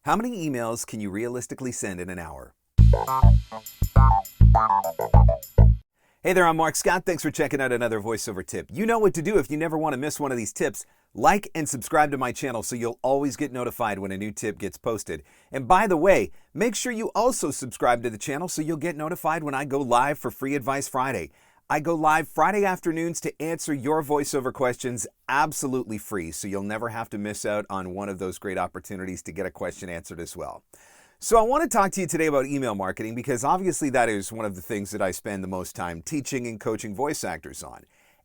How many emails can you realistically send in an hour? Hey there, I'm Marc Scott. Thanks for checking out another voiceover tip. You know what to do if you never want to miss one of these tips. Like and subscribe to my channel so you'll always get notified when a new tip gets posted. And by the way, make sure you also subscribe to the channel so you'll get notified when I go live for Free Advice Friday. I go live Friday afternoons to answer your voiceover questions absolutely free, so you'll never have to miss out on one of those great opportunities to get a question answered as well. So I want to talk to you today about email marketing because obviously that is one of the things that I spend the most time teaching and coaching voice actors on.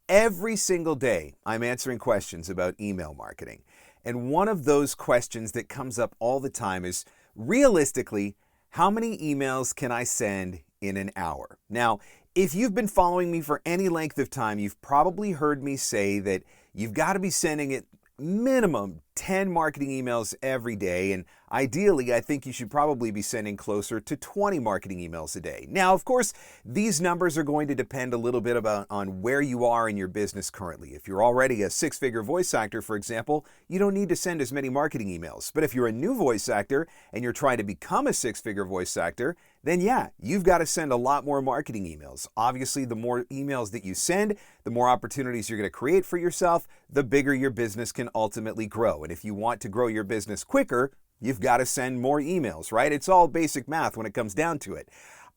Every single day, I'm answering questions about email marketing. And one of those questions that comes up all the time is, realistically, how many emails can I send in an hour? Now, if you've been following me for any length of time, you've probably heard me say that you've got to be sending at minimum 10 marketing emails every day, and ideally, I think you should probably be sending closer to 20 marketing emails a day. Now, of course, these numbers are going to depend a little bit on where you are in your business currently. If you're already a six-figure voice actor, for example, you don't need to send as many marketing emails. But if you're a new voice actor and you're trying to become a six-figure voice actor, then yeah, you've got to send a lot more marketing emails. Obviously, the more emails that you send, the more opportunities you're going to create for yourself, the bigger your business can ultimately grow. And if you want to grow your business quicker, you've got to send more emails, right? It's all basic math when it comes down to it.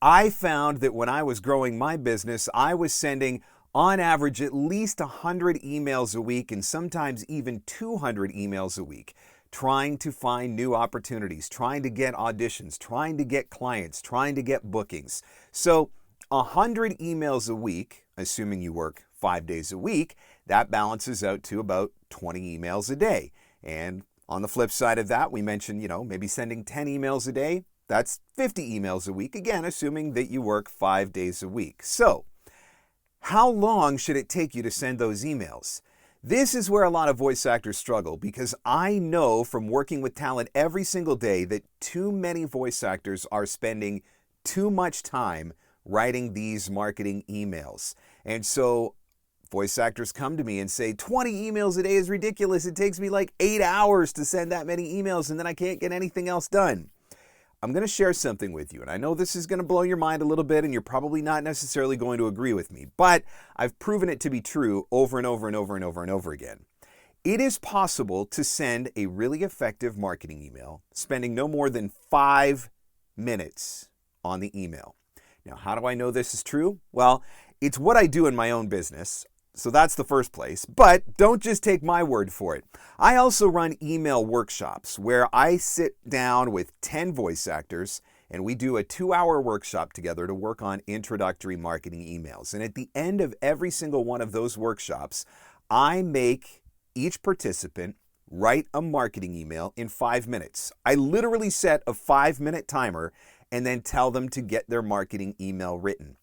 I found that when I was growing my business, I was sending on average at least 100 emails a week and sometimes even 200 emails a week, trying to find new opportunities, trying to get auditions, trying to get clients, trying to get bookings. So 100 emails a week, assuming you work 5 days a week, that balances out to about 20 emails a day. And on the flip side of that, we mentioned, maybe sending 10 emails a day. That's 50 emails a week, again, assuming that you work 5 days a week. So how long should it take you to send those emails? This is where a lot of voice actors struggle because I know from working with talent every single day that too many voice actors are spending too much time writing these marketing emails. And so voice actors come to me and say, 20 emails a day is ridiculous. It takes me like 8 hours to send that many emails and then I can't get anything else done. I'm going to share something with you, and I know this is going to blow your mind a little bit and you're probably not necessarily going to agree with me, but I've proven it to be true over and over and over and over and over again. It is possible to send a really effective marketing email spending no more than 5 minutes on the email. Now, how do I know this is true? Well, it's what I do in my own business. So that's the first place, but don't just take my word for it. I also run email workshops where I sit down with 10 voice actors and we do a 2-hour workshop together to work on introductory marketing emails. And at the end of every single one of those workshops, I make each participant write a marketing email in 5 minutes. I literally set a 5-minute timer and then tell them to get their marketing email written.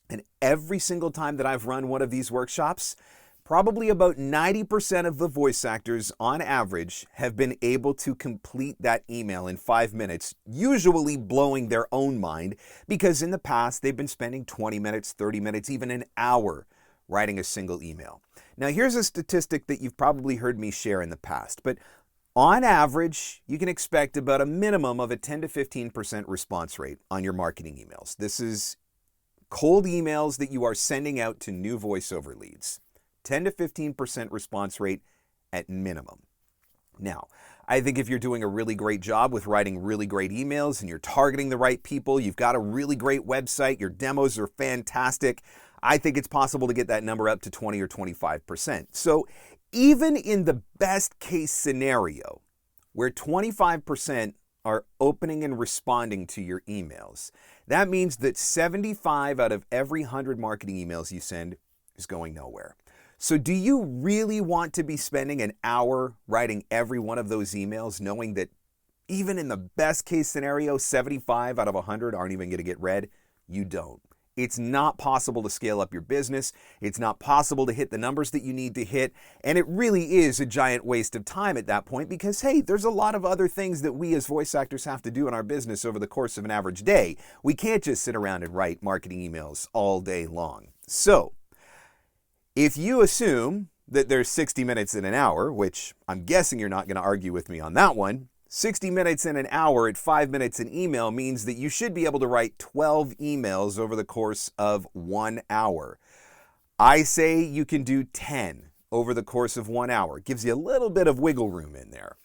And every single time that I've run one of these workshops, probably about 90% of the voice actors on average have been able to complete that email in 5 minutes, usually blowing their own mind because in the past they've been spending 20 minutes, 30 minutes, even an hour writing a single email. Now here's a statistic that you've probably heard me share in the past, but on average, you can expect about a minimum of a 10 to 15% response rate on your marketing emails. This is cold emails that you are sending out to new voiceover leads. 10 to 15% response rate at minimum. Now, I think if you're doing a really great job with writing really great emails and you're targeting the right people, you've got a really great website, your demos are fantastic, I think it's possible to get that number up to 20 or 25%. So even in the best case scenario, where 25% are opening and responding to your emails, that means that 75 out of every 100 marketing emails you send is going nowhere. So do you really want to be spending an hour writing every one of those emails, knowing that even in the best case scenario, 75 out of 100 aren't even going to get read? You don't. It's not possible to scale up your business. It's not possible to hit the numbers that you need to hit. And it really is a giant waste of time at that point because, hey, there's a lot of other things that we as voice actors have to do in our business over the course of an average day. We can't just sit around and write marketing emails all day long. So if you assume that there's 60 minutes in an hour, which I'm guessing you're not going to argue with me on that one, 60 minutes in an hour at 5 minutes an email means that you should be able to write 12 emails over the course of 1 hour. I say you can do 10 over the course of 1 hour. It gives you a little bit of wiggle room in there.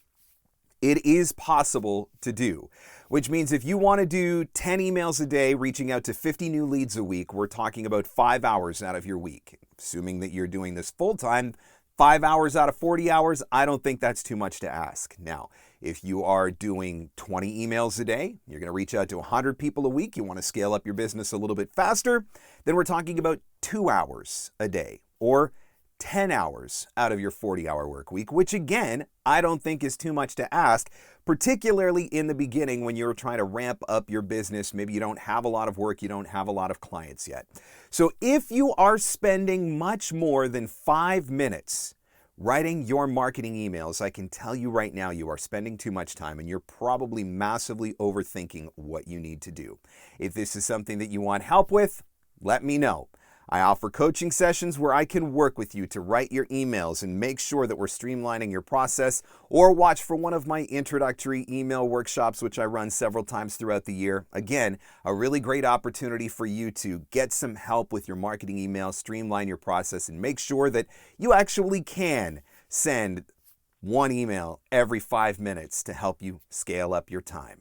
It is possible to do, which means if you want to do 10 emails a day, reaching out to 50 new leads a week, we're talking about 5 hours out of your week. Assuming that you're doing this full time, 5 hours out of 40 hours, I don't think that's too much to ask. Now, if you are doing 20 emails a day, you're going to reach out to 100 people a week, you want to scale up your business a little bit faster, then we're talking about 2 hours a day or 10 hours out of your 40-hour work week, which again, I don't think is too much to ask, particularly in the beginning when you're trying to ramp up your business. Maybe you don't have a lot of work, you don't have a lot of clients yet. So if you are spending much more than 5 minutes writing your marketing emails, I can tell you right now you are spending too much time and you're probably massively overthinking what you need to do. If this is something that you want help with, let me know. I offer coaching sessions where I can work with you to write your emails and make sure that we're streamlining your process, or watch for one of my introductory email workshops, which I run several times throughout the year. Again, a really great opportunity for you to get some help with your marketing email, streamline your process, and make sure that you actually can send one email every 5 minutes to help you scale up your time.